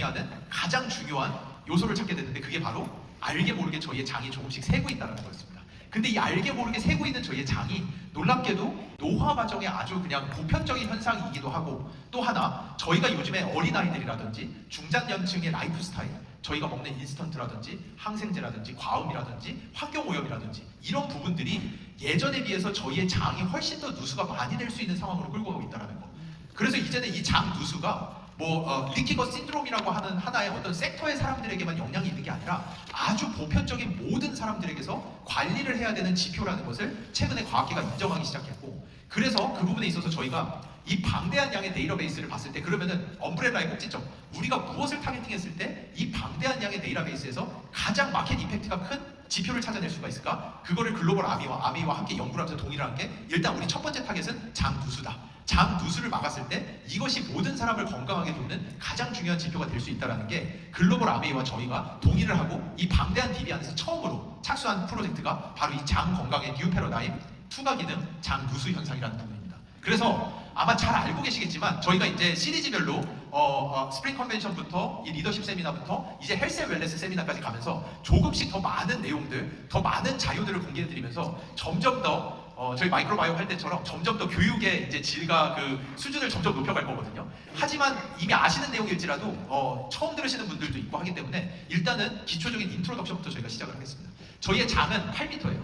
정의하는 가장 중요한 요소를 찾게 됐는데 그게 바로 알게 모르게 저희의 장이 조금씩 새고 있다는 거였습니다. 근데 이 알게 모르게 새고 있는 저희의 장이 놀랍게도 노화 과정의 아주 그냥 보편적인 현상이기도 하고, 또 하나 저희가 요즘에 어린아이들이라든지 중장년층의 라이프 스타일, 저희가 먹는 인스턴트라든지 항생제라든지 과음이라든지 환경오염이라든지 이런 부분들이 예전에 비해서 저희의 장이 훨씬 더 누수가 많이 될 수 있는 상황으로 끌고 가고 있다는 거. 그래서 이제는 이 장 누수가 리키거 신드롬이라고 하는 하나의 어떤 섹터의 사람들에게만 영향이 있는 게 아니라 아주 보편적인 모든 사람들에게서 관리를 해야 되는 지표라는 것을 최근에 과학계가 인정하기 시작했고, 그래서 그 부분에 있어서 저희가 이 방대한 양의 데이터베이스를 봤을 때, 그러면은 엄브렐라의 꼭지점, 우리가 무엇을 타겟팅했을 때 이 방대한 양의 데이터베이스에서 가장 마켓 이펙트가 큰 지표를 찾아낼 수가 있을까? 그거를 글로벌 아미와 함께 연구를 하면서 동의를 한 게, 일단 우리 첫 번째 타겟은 장 누수다. 장 누수를 막았을 때 이것이 모든 사람을 건강하게 돕는 가장 중요한 지표가 될 수 있다는 게 글로벌 아메이와 저희가 동의를 하고, 이 방대한 DB 안에서 처음으로 착수한 프로젝트가 바로 이 장 건강의 뉴 패러다임 투과 기능 장 누수 현상이라는 부분입니다. 그래서 아마 잘 알고 계시겠지만 저희가 이제 시리즈별로 스프링 컨벤션부터 이 리더십 세미나부터 이제 헬스 앤 웰네스 세미나까지 가면서 조금씩 더 많은 내용들, 더 많은 자료들을 공개해드리면서 점점 더 저희 마이크로바이옴 할 때처럼 점점 더 교육의 이제 질과 그 수준을 점점 높여갈 거거든요. 하지만 이미 아시는 내용일지라도 처음 들으시는 분들도 있고 하기 때문에 일단은 기초적인 인트로덕션부터 저희가 시작을 하겠습니다. 저희의 장은 8m예요.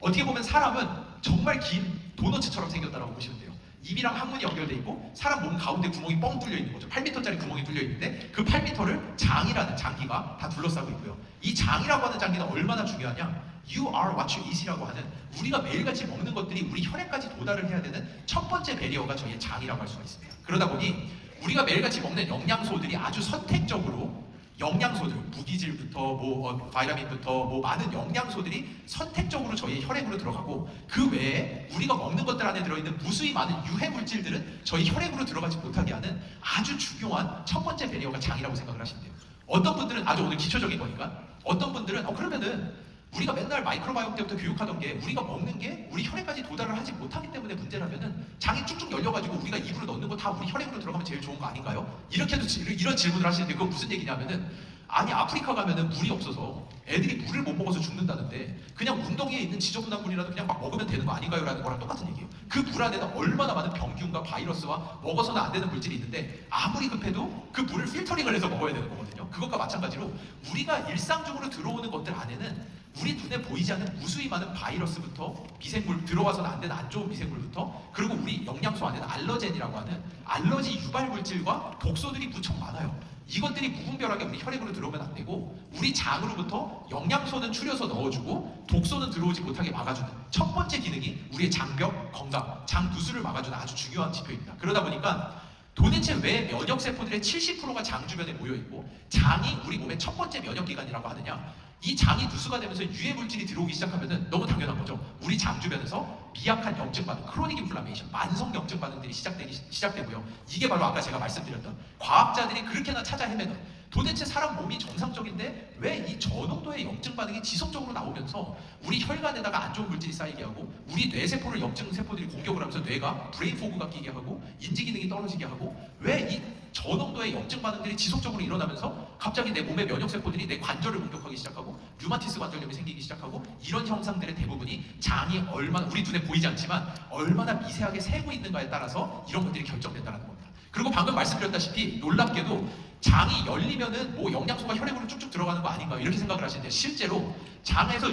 어떻게 보면 사람은 정말 긴 도너츠처럼 생겼다라고 보시면 돼요. 입이랑 항문이 연결돼 있고 사람 몸 가운데 구멍이 뻥 뚫려 있는 거죠. 8m짜리 구멍이 뚫려 있는데 그 8m를 장이라는 장기가 다 둘러싸고 있고요. 이 장이라고 하는 장기는 얼마나 중요하냐? You are what you eat이라고 하는, 우리가 매일같이 먹는 것들이 우리 혈액까지 도달을 해야 되는 첫 번째 배리어가 저희의 장이라고 할 수가 있습니다. 그러다 보니 우리가 매일같이 먹는 영양소들이 아주 선택적으로, 영양소들, 무기질부터 바이타민부터 많은 영양소들이 선택적으로 저희의 혈액으로 들어가고, 그 외에 우리가 먹는 것들 안에 들어있는 무수히 많은 유해 물질들은 저희 혈액으로 들어가지 못하게 하는 아주 중요한 첫 번째 배리어가 장이라고 생각을 하시면 돼요. 어떤 분들은 아주 오늘 기초적인 거니까, 어떤 분들은 그러면은 우리가 맨날 마이크로바이옴 때부터 교육하던 게 우리가 먹는 게 우리 혈액까지 도달을 하지 못하기 때문에 문제라면은 장이 쭉쭉 열려가지고 우리가 입으로 넣는 거 다 우리 혈액으로 들어가면 제일 좋은 거 아닌가요? 이렇게도 이런 질문을 하시는데 그건 무슨 얘기냐면은, 아니 아프리카 가면은 물이 없어서 애들이 물을 못 먹어서 죽는다는데 그냥 웅덩이에 있는 지저분한 물이라도 그냥 막 먹으면 되는 거 아닌가요? 라는 거랑 똑같은 얘기예요. 그 물 안에는 얼마나 많은 병균과 바이러스와 먹어서는 안 되는 물질이 있는데 아무리 급해도 그 물을 필터링을 해서 먹어야 되는 거거든요. 그것과 마찬가지로 우리가 일상적으로 들어오는 것들 안에는 우리 눈에 보이지 않는 무수히 많은 바이러스부터 미생물, 들어와서는 안 되는 안 좋은 미생물부터, 그리고 우리 영양소 안에는 알러젠이라고 하는 알러지 유발 물질과 독소들이 무척 많아요. 이것들이 무분별하게 우리 혈액으로 들어오면 안 되고, 우리 장으로부터 영양소는 추려서 넣어주고 독소는 들어오지 못하게 막아주는 첫 번째 기능이 우리의 장벽 건강, 장 누수를 막아주는 아주 중요한 지표입니다. 그러다 보니까 도대체 왜 면역세포들의 70%가 장 주변에 모여있고 장이 우리 몸의 첫 번째 면역기관이라고 하느냐? 이 장이 누수가 되면서 유해 물질이 들어오기 시작하면은 너무 당연한 거죠. 우리 장 주변에서 미약한 염증 반응, 크로닉 인플라메이션, 만성 염증 반응들이 시작되고요. 이게 바로 아까 제가 말씀드렸던, 과학자들이 그렇게나 찾아 헤매는, 도대체 사람 몸이 정상적인데 왜 이 저浓도의 염증 반응이 지속적으로 나오면서 우리 혈관에다가 안 좋은 물질이 쌓이게 하고, 우리 뇌세포를 염증 세포들이 공격을 하면서 뇌가 브레인 포그가 끼게 하고 인지 기능이 떨어지게 하고, 왜 이 저濃도의 염증 반응들이 지속적으로 일어나면서 갑자기 내 몸의 면역세포들이 내 관절을 공격하기 시작하고 류마티스 관절염이 생기기 시작하고, 이런 현상들의 대부분이 장이 얼마나 우리 눈에 보이지 않지만 얼마나 미세하게 새고 있는가에 따라서 이런 것들이 결정된다는 겁니다. 그리고 방금 말씀드렸다시피 놀랍게도 장이 열리면은 영양소가 혈액으로 쭉쭉 들어가는 거 아닌가 이렇게 생각을 하시는데, 실제로 장에서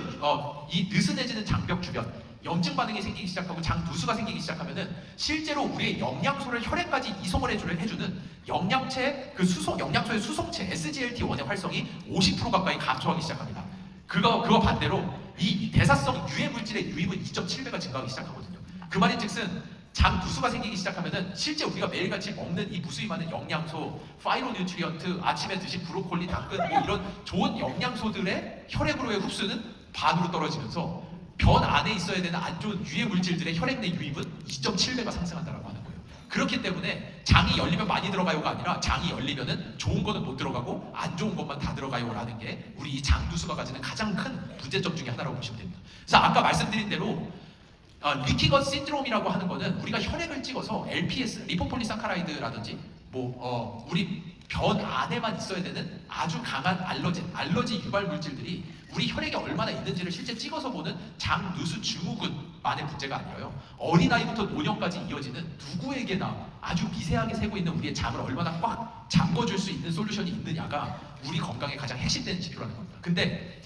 이 느슨해지는 장벽 주변 염증 반응이 생기기 시작하고 장 누수가 생기기 시작하면은 실제로 우리의 영양소를 혈액까지 이송을 해주는 영양체, 영양소의 수송체 SGLT1의 활성이 50% 가까이 감소하기 시작합니다. 그거 반대로 이 대사성 유해 물질의 유입은 2.7배가 증가하기 시작하거든요. 그 말인즉슨 장 누수가 생기기 시작하면은 실제 우리가 매일같이 먹는 이 무수히 많은 영양소, 파이로뉴트리언트, 아침에 드신 브로콜리, 당근 이런 좋은 영양소들의 혈액으로의 흡수는 반으로 떨어지면서 변 안에 있어야 되는 안 좋은 유해 물질들의 혈액 내 유입은 2.7배가 상승한다라고 하는 거예요. 그렇기 때문에 장이 열리면 많이 들어가요가 아니라 장이 열리면은 좋은 거는 못 들어가고 안 좋은 것만 다 들어가요라는 게 우리 이 장 누수가 가지는 가장 큰 문제점 중에 하나라고 보시면 됩니다. 그래서 아까 말씀드린 대로 리키거 신드롬이라고 하는 거는 우리가 혈액을 찍어서 LPS, 리포폴리사카라이드라든지 우리 변 안에만 있어야 되는 아주 강한 알러지 유발 물질들이 우리 혈액에 얼마나 있는지를 실제 찍어서 보는 장, 누수, 증후군만의 문제가 아니라요. 어린아이부터 노년까지 이어지는 누구에게나 아주 미세하게 새고 있는 우리의 장을 얼마나 꽉 잠궈줄 수 있는 솔루션이 있느냐가 우리 건강의 가장 핵심되는 지표라는 겁니다. 근데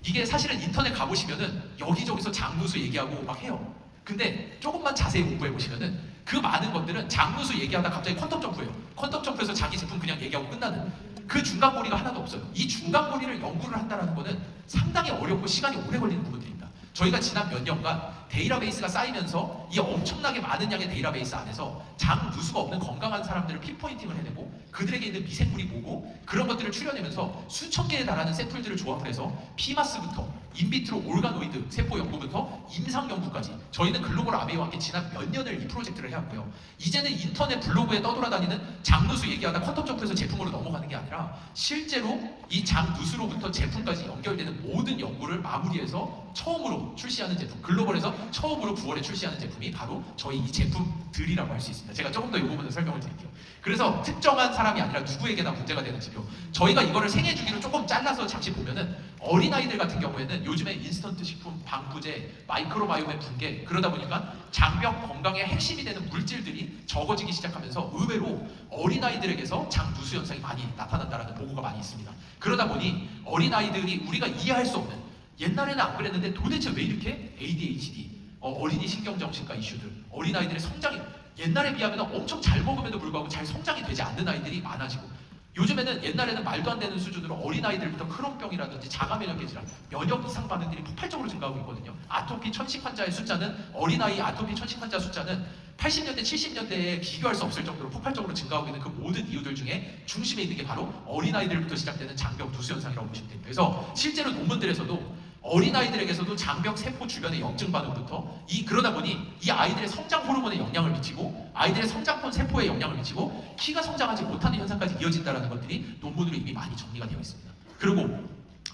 이게 사실은 인터넷 가보시면은 여기저기서 장, 누수 얘기하고 막 해요. 근데 조금만 자세히 공부해 보시면은 그 많은 것들은 장누수 얘기하다 갑자기 퀀텀 점프예요. 퀀텀 점프에서 자기 제품 그냥 얘기하고 끝나는 그 중간고리가 하나도 없어요. 이 중간고리를 연구를 한다는 거는 상당히 어렵고 시간이 오래 걸리는 부분들입니다. 저희가 지난 몇 년간 데이터베이스가 쌓이면서 이 엄청나게 많은 양의 데이터베이스 안에서 장 누수가 없는 건강한 사람들을 핀포인팅을 해내고 그들에게 있는 미생물이 뭐고 그런 것들을 추려내면서 수천 개에 달하는 샘플들을 조합을 해서 피마스부터 인비트로 올가노이드 세포 연구부터 임상 연구까지 저희는 글로벌 아메이와 함께 지난 몇 년을 이 프로젝트를 해왔고요. 이제는 인터넷 블로그에 떠돌아다니는 장누수 얘기하다 퀀텀 점프에서 제품으로 넘어가는 게 아니라 실제로 이 장누수로부터 제품까지 연결되는 모든 연구를 마무리해서 처음으로 출시하는 제품, 글로벌에서 처음으로 9월에 출시하는 제품이 바로 저희 이 제품들이라고 할 수 있습니다. 제가 조금 더 이 부분을 설명을 드릴게요. 그래서 특정한 사람이 아니라 누구에게나 문제가 되는 지표. 저희가 이거를 생애 주기로 조금 잘라서 잠시 보면은 어린아이들 같은 경우에는 요즘에 인스턴트 식품, 방부제, 마이크로바이옴의 붕괴 그러다 보니까 장벽 건강의 핵심이 되는 물질들이 적어지기 시작하면서 의외로 어린아이들에게서 장 누수 현상이 많이 나타난다는 보고가 많이 있습니다. 그러다 보니 어린아이들이 우리가 이해할 수 없는 옛날에는 안 그랬는데 도대체 왜 이렇게 ADHD, 어린이 신경정신과 이슈들, 어린아이들의 성장이 옛날에 비하면 엄청 잘 먹음에도 불구하고 잘 성장이 되지 않는 아이들이 많아지고 요즘에는 옛날에는 말도 안 되는 수준으로 어린아이들부터 크론병이라든지 자가면역계 질환, 면역 이상 반응들이 폭발적으로 증가하고 있거든요. 아토피 천식 환자의 숫자는 어린아이 아토피 천식 환자 숫자는 80년대, 70년대에 비교할 수 없을 정도로 폭발적으로 증가하고 있는 그 모든 이유들 중에 중심에 있는 게 바로 어린아이들부터 시작되는 장벽 누수 현상이라고 보시면 됩니다. 그래서 실제로 논문들에서도 어린아이들에게서도 장벽 세포 주변의 염증 반응부터 그러다 보니 이 아이들의 성장 호르몬에 영향을 미치고 아이들의 성장권 세포에 영향을 미치고 키가 성장하지 못하는 현상까지 이어진다는 것들이 논문으로 이미 많이 정리가 되어 있습니다. 그리고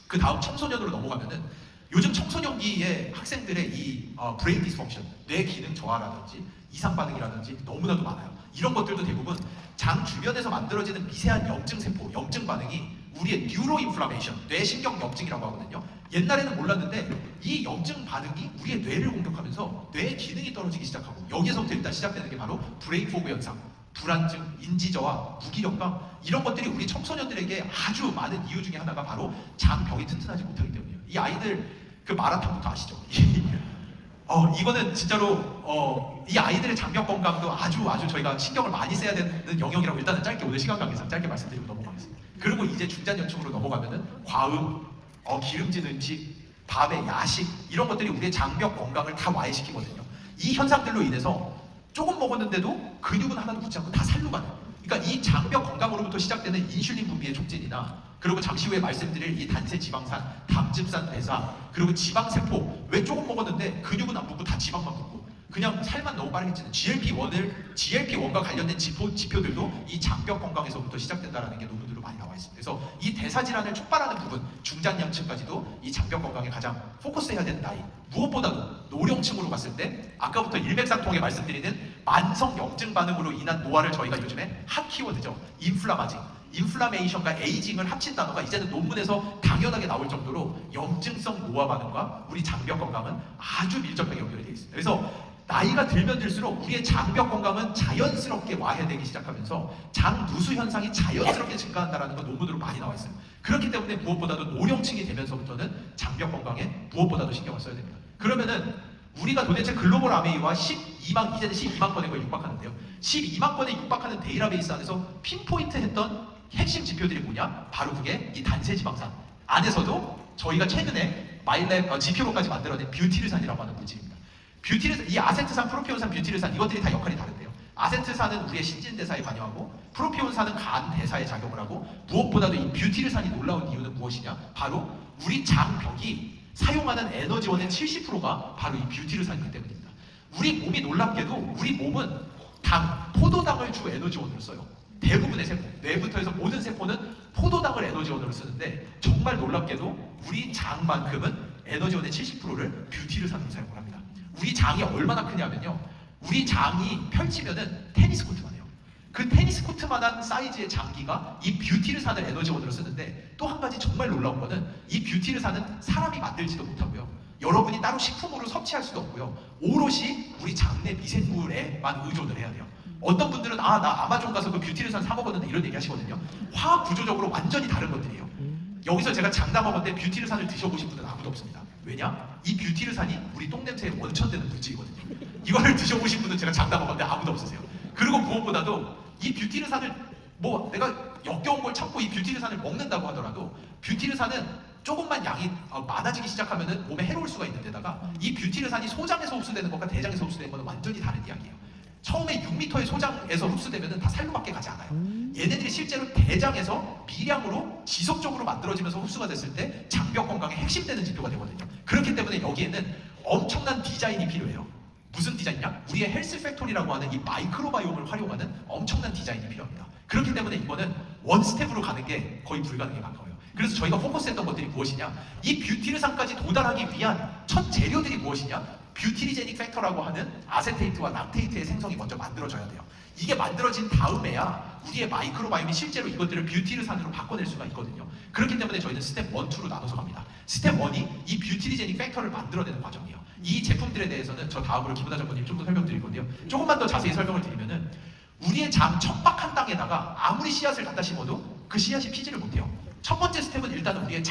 그 다음 청소년으로 넘어가면은 요즘 청소년기의 학생들의 이 브레인 디스펑션, 뇌 기능 저하라든지 이상 반응이라든지 너무나도 많아요. 이런 것들도 대부분 장 주변에서 만들어지는 미세한 염증 세포, 염증 반응이 우리의 뉴로 인플라메이션, 뇌신경 염증이라고 하거든요. 옛날에는 몰랐는데 이 염증 반응이 우리의 뇌를 공격하면서 뇌 기능이 떨어지기 시작하고 여기에서부터 일단 시작되는 게 바로 브레인 포그 현상, 불안증, 인지저하, 무기력감 이런 것들이 우리 청소년들에게 아주 많은 이유 중에 하나가 바로 장벽이 튼튼하지 못하기 때문이에요. 이 아이들 그 마라탕부터 아시죠? 이거는 진짜로 이 아이들의 장벽 건강도 아주 저희가 신경을 많이 써야 되는 영역이라고 일단은 짧게 오늘 시간 관계상 짧게 말씀드리고 넘어가겠습니다. 그리고 이제 중장년층으로 넘어가면은 과음, 기름진 음식, 밤에 야식 이런 것들이 우리의 장벽 건강을 다 와해시키거든요. 이 현상들로 인해서 조금 먹었는데도 근육은 하나도 붙지 않고 다 살로 가요. 그러니까 이 장벽 건강으로부터 시작되는 인슐린 분비의 촉진이나 그리고 잠시 후에 말씀드릴 이 단세 지방산, 담즙산 대사 그리고 지방세포 왜 조금 먹었는데 근육은 안 붙고 다 지방만 붙고 그냥 살만 너무 빠르게 찌는 GLP-1과 관련된 지표들도 이 장벽 건강에서부터 시작된다는 게 논문들로 많이 나와 있습니다. 그래서 이 대사질환을 촉발하는 부분, 중장년층까지도 이 장벽 건강에 가장 포커스해야 되는 나이. 무엇보다도 노령층으로 봤을 때 아까부터 일맥상통하게 말씀드리는 만성 염증 반응으로 인한 노화를 저희가 요즘에 핫 키워드죠. 인플라메이션과 에이징을 합친 단어가 이제는 논문에서 당연하게 나올 정도로 염증성 노화 반응과 우리 장벽 건강은 아주 밀접하게 연결이 되어 있습니다. 그래서 나이가 들면 들수록 우리의 장벽 건강은 자연스럽게 와해되기 시작하면서 장 누수 현상이 자연스럽게 증가한다는 건 논문으로 많이 나와 있어요. 그렇기 때문에 무엇보다도 노령층이 되면서부터는 장벽 건강에 무엇보다도 신경을 써야 됩니다. 그러면은 우리가 도대체 글로벌 아메이와 이제는 12만 건에 거의 육박하는데요. 12만 건에 육박하는 데이터베이스 안에서 핀포인트 했던 핵심 지표들이 뭐냐? 바로 그게 이 단세지방산 안에서도 저희가 최근에 마일랩 지표로까지 만들어낸 뷰티르산이라고 하는 물질입니다. 이 아세트산, 프로피온산, 뷰티르산 이것들이 다 역할이 다른데요. 아세트산은 우리의 신진대사에 관여하고 프로피온산은 간 대사에 작용을 하고 무엇보다도 이 뷰티르산이 놀라운 이유는 무엇이냐? 바로 우리 장벽이 사용하는 에너지원의 70%가 바로 이 뷰티르산이기 때문입니다. 우리 몸이 놀랍게도 우리 몸은 포도당을 주 에너지원으로 써요. 대부분의 세포, 뇌부터 해서 모든 세포는 포도당을 에너지원으로 쓰는데 정말 놀랍게도 우리 장만큼은 에너지원의 70%를 뷰티르산으로 사용을 합니다. 우리 장이 얼마나 크냐면요. 우리 장이 펼치면은 테니스 코트만 해요. 그 테니스 코트만한 사이즈의 장기가 이 뷰티를 사는 에너지원으로 쓰는데 또 한 가지 정말 놀라운 거는 이 뷰티를 사는 사람이 만들지도 못하고요. 여러분이 따로 식품으로 섭취할 수도 없고요. 오롯이 우리 장내 미생물에만 의존을 해야 돼요. 어떤 분들은 나 아마존 가서 그 뷰티를 사 먹었는데 이런 얘기 하시거든요. 화학 구조적으로 완전히 다른 것들이에요. 여기서 제가 장담하건대 뷰티르산을 드셔보신 분은 아무도 없습니다. 왜냐? 이 뷰티르산이 우리 똥냄새의 원천되는 물질이거든요. 이거를 드셔보신 분은 제가 장담하건대 아무도 없으세요. 그리고 무엇보다도 이 뷰티르산을 뭐 내가 역겨운 걸 참고 이 뷰티르산을 먹는다고 하더라도 뷰티르산은 조금만 양이 많아지기 시작하면은 몸에 해로울 수가 있는 데다가 이 뷰티르산이 소장에서 흡수되는 것과 대장에서 흡수되는 것은 완전히 다른 이야기예요. 처음에 6m의 소장에서 흡수되면은 다 살로밖에 가지 않아요. 얘네들이 실제로 대장에서 미량으로 지속적으로 만들어지면서 흡수가 됐을 때 장벽 건강의 핵심되는 지표가 되거든요. 그렇기 때문에 여기에는 엄청난 디자인이 필요해요. 무슨 디자인이냐? 우리의 헬스 팩토리라고 하는 이 마이크로바이옴을 활용하는 엄청난 디자인이 필요합니다. 그렇기 때문에 이거는 원 스텝으로 가는 게 거의 불가능에 가까워요. 그래서 저희가 포커스했던 것들이 무엇이냐? 이 뷰티르산까지 도달하기 위한 첫 재료들이 무엇이냐? 뷰티리제닉 팩터라고 하는 아세테이트와 락테이트의 생성이 먼저 만들어져야 돼요. 이게 만들어진 다음에야 우리의 마이크로바이옴이 실제로 이것들을 뷰티르산으로 바꿔낼 수가 있거든요. 그렇기 때문에 저희는 스텝 1, 2로 나눠서 갑니다. 스텝 1이 이 뷰티리제닉 팩터를 만들어내는 과정이에요. 이 제품들에 대해서는 저 다음으로 김은하 장군님 좀 더 설명드릴 건데요. 조금만 더 자세히 설명을 드리면은 우리의 장 척박 한 땅에다가 아무리 씨앗을 갖다 심어도 그 씨앗이 피지를 못해요. 첫 번째 스텝은 일단 우리의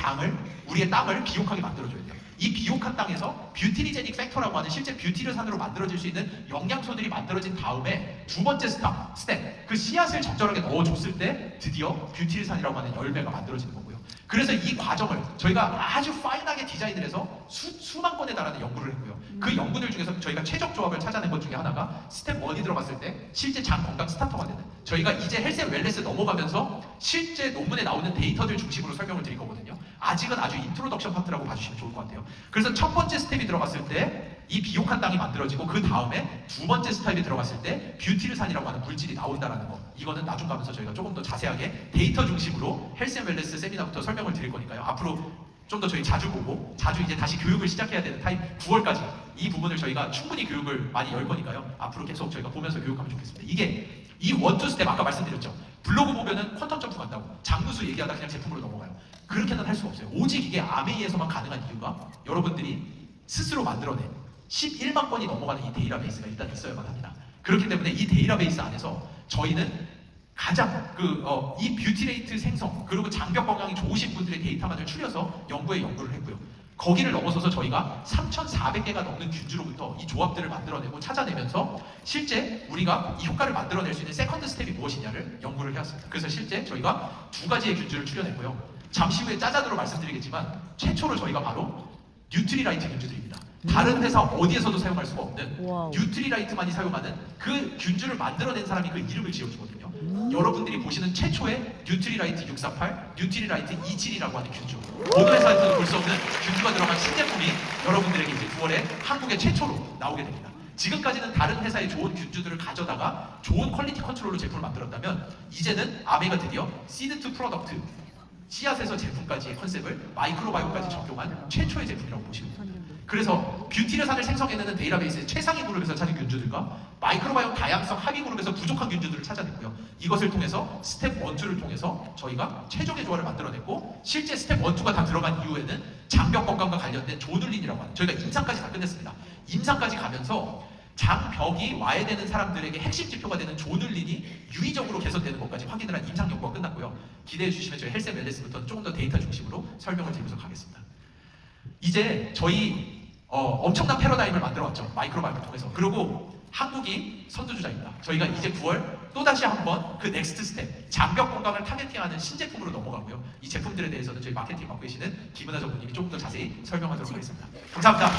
땅을 비옥하게 만들어줘야 돼요. 이 비옥한 땅에서 뷰티리제닉 팩터라고 하는 실제 뷰티르산으로 만들어질 수 있는 영양소들이 만들어진 다음에 두 번째 스텝, 그 씨앗을 적절하게 넣어줬을 때 드디어 뷰티르산이라고 하는 열매가 만들어지는 거고요. 그래서 이 과정을 저희가 아주 파인하게 디자인을 해서 수만 건에 달하는 연구를 했고요. 그 연구들 중에서 저희가 최적 조합을 찾아낸 것 중에 하나가 스텝 1이 들어갔을 때 실제 장 건강 스타터가 되는, 저희가 이제 헬스 앤 웰네스 넘어가면서 실제 논문에 나오는 데이터들 중심으로 설명을 드릴 거거든요. 아직은 아주 인트로덕션 파트라고 봐주시면 좋을 것 같아요. 그래서 첫 번째 스텝이 들어갔을 때 이 비옥한 땅이 만들어지고 그 다음에 두 번째 스텝이 들어갔을 때 뷰티르산이라고 하는 물질이 나온다는 거, 이거는 나중 가면서 저희가 조금 더 자세하게 데이터 중심으로 헬스 앤 웰네스 세미나부터 설명을 드릴 거니까요. 앞으로 좀 더 저희 자주 보고 자주 이제 다시 교육을 시작해야 되는 타임 9월까지 이 부분을 저희가 충분히 교육을 많이 열 거니까요. 앞으로 계속 저희가 보면서 교육하면 좋겠습니다. 이게 이 1, 2 스텝 아까 말씀드렸죠. 블로그 보면은 퀀텀 점프 간다고 장누수 얘기하다 그냥 제품으로 넘어가요. 그렇게는 할 수가 없어요. 오직 이게 아메이에서만 가능한 이유가 여러분들이 스스로 만들어낸 11만 건이 넘어가는 이 데이터베이스가 일단 있어야만 합니다. 그렇기 때문에 이 데이터베이스 안에서 저희는 가장 이 뷰티레이트 생성 그리고 장벽 건강이 좋으신 분들의 데이터만을 추려서 연구를 했고요. 거기를 넘어서서 저희가 3,400개가 넘는 균주로부터 이 조합들을 만들어내고 찾아내면서 실제 우리가 이 효과를 만들어낼 수 있는 세컨드 스텝이 무엇이냐를 연구를 해왔습니다. 그래서 실제 저희가 두 가지의 균주를 추려냈고요. 잠시 후에 짜잔으로 말씀드리겠지만 최초로 저희가 바로 뉴트리라이트 균주들입니다. 다른 회사 어디에서도 사용할 수가 없는 뉴트리라이트만이 사용하는 그 균주를 만들어낸 사람이 그 이름을 지어주거든요. 여러분들이 보시는 최초의 뉴트리라이트 648, 뉴트리라이트 27이라고 하는 균주, 어느 회사에서도 볼 수 없는 균주가 들어간 신제품이 여러분들에게 이제 9월에 한국에 최초로 나오게 됩니다. 지금까지는 다른 회사의 좋은 균주들을 가져다가 좋은 퀄리티 컨트롤로 제품을 만들었다면 이제는 아메가 드디어 시드 투 프로덕트, 씨앗에서 제품까지의 컨셉을 마이크로바이옴까지 적용한 최초의 제품이라고 보시면 됩니다. 그래서 뷰티르산을 생성해내는 데이터베이스의 최상위 그룹에서 찾은 균주들과 마이크로바이옴 다양성 하위 그룹에서 부족한 균주들을 찾아냈고요. 이것을 통해서 스텝 1, 2를 통해서 저희가 최종의 조화를 만들어냈고 실제 스텝 1, 2가 다 들어간 이후에는 장벽 건강과 관련된 조눌린이라고 하는, 저희가 임상까지 다 끝냈습니다. 임상까지 가면서 장벽이 와야 되는 사람들에게 핵심 지표가 되는 조눌린이 유의적으로 개선되는 것까지 확인을 한 임상 연구가 끝났고요. 기대해 주시면 저희 헬스 앤 웰네스부터는 조금 더 데이터 중심으로 설명을 드리면서 가겠습니다. 이제 저희 엄청난 패러다임을 만들어왔죠. 마이크로바이옴을 통해서. 그리고 한국이 선두주자입니다. 저희가 이제 9월 또다시 한번 그 넥스트 스텝, 장벽 건강을 타겟팅하는 신제품으로 넘어가고요. 이 제품들에 대해서는 저희 마케팅 맡고 계시는 김은하 전무님이 조금 더 자세히 설명하도록 하겠습니다. 감사합니다.